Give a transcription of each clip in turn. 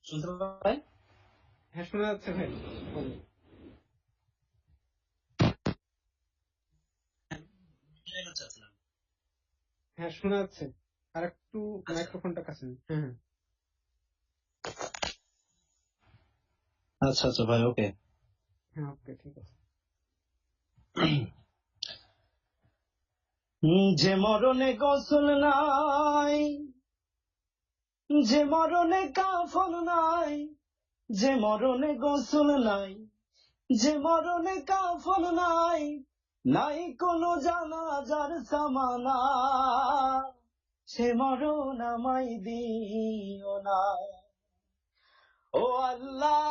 শুনতে পাই? হ্যাঁ, শোনা যাচ্ছে ভাই। বলুন। চাচ্ছিলাম। হ্যাঁ, শোনা যাচ্ছে। আর একটু আচ্ছা মাইক্রোফোনটা কাছে নিন। হ্যাঁ হ্যাঁ আচ্ছা আচ্ছা ভাই, ওকে। হ্যাঁ, ওকে, ঠিক আছে। যে মরণে গোসল নাই, যে মরণে কাফন নাই, যে মরণে গোসল নাই, যে মরণে কাফন নাই, নাই কোনো জানাজার সামানা, সে মরণ আমায় দিও না। ও আল্লাহ,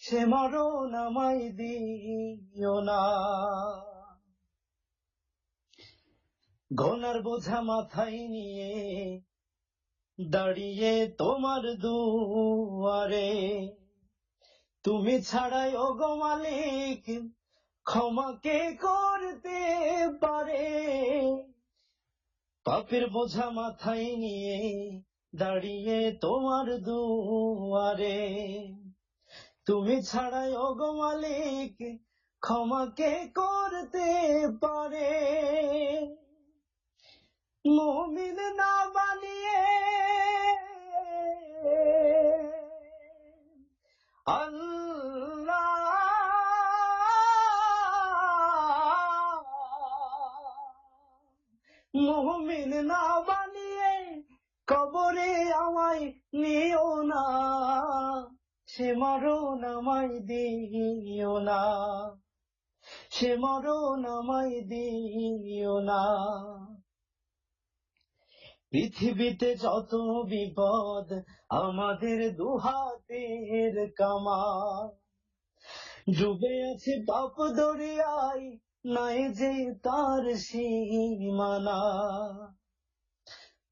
সে মরণ আমায় দিও না। ঘনার বোঝা মাথায় নিয়ে দাঁড়িয়ে তোমার দুয়ারে, তুমি ছাড়াই ওগো মালিক ক্ষমা কে করতে পারে। পাপের বোঝা মাথায় নিয়ে দাঁড়িয়ে তোমার দুয়ারে, তুমি ছাড়াই ওগো মালিক ক্ষমা কে করতে পারে। মুমিন না বানিয়ে আল্লাহ, মুমিন না বানিয়ে কবরে আমায় নিও না, সে মরণ আমায় দিও না, সে মরণ আমায় দিও না। পৃথিবীতে যত বিপদ আমাদের দুহাতের কামা, ডুবে আছে পাপ দরিয়ায়, নাই যে তার সীমানা।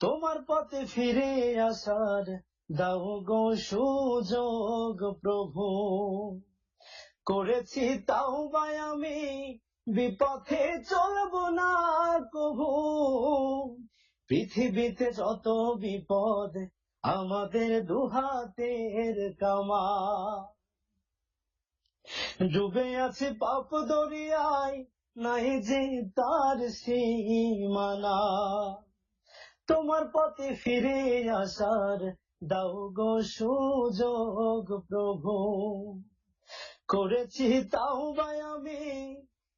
তোমার পথে ফিরে আসার দাও গো সুযোগ প্রভু, করেছি তাওবা আমি, বিপথে চলবো না কভু। পৃথিবীতে যত বিপদ আমাদের দুহাতের কামা, ডুবে আছে পাপ দরিয়ায়, নাই যে তার সীমানা। তোমার পথে ফিরে আসার দাও গো সুযোগ প্রভু, করেছি তাওবা আমি,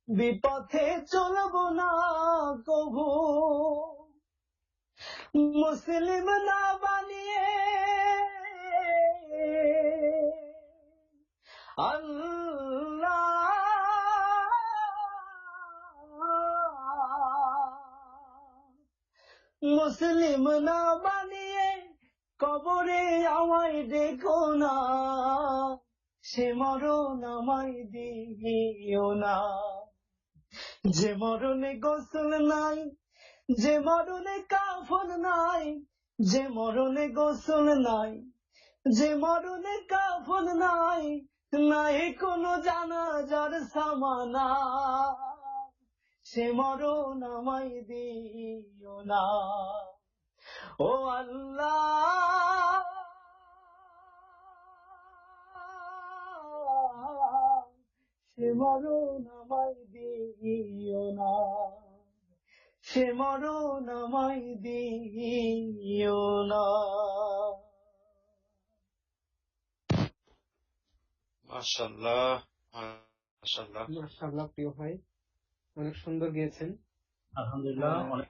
বিপথে চলবো না কভু। মুসলিম না বানিয়ে আল্লাহ, মুসলিম না বানিয়ে কবরে আমায় দেখো না, সে মরণ আমায় দিও না। যে মরণে গোসল নাই, যে মরণে কাফন নাই, যে মরণে গোসল নাই, যে মরণে কাফন নাই, নাই কোনো জানাজার সামানা, সে মরণ আমায় দিও না। ও আল্লাহ, সে মরণ আমায় দিও না, সে মরণ আমায় দিও না। মাশাআল্লাহ, মাশাআল্লাহ। মাশাআল্লাহ, প্রিয় ভাই, অনেক সুন্দর গেয়েছেন। আলহামদুলিল্লাহ, অনেক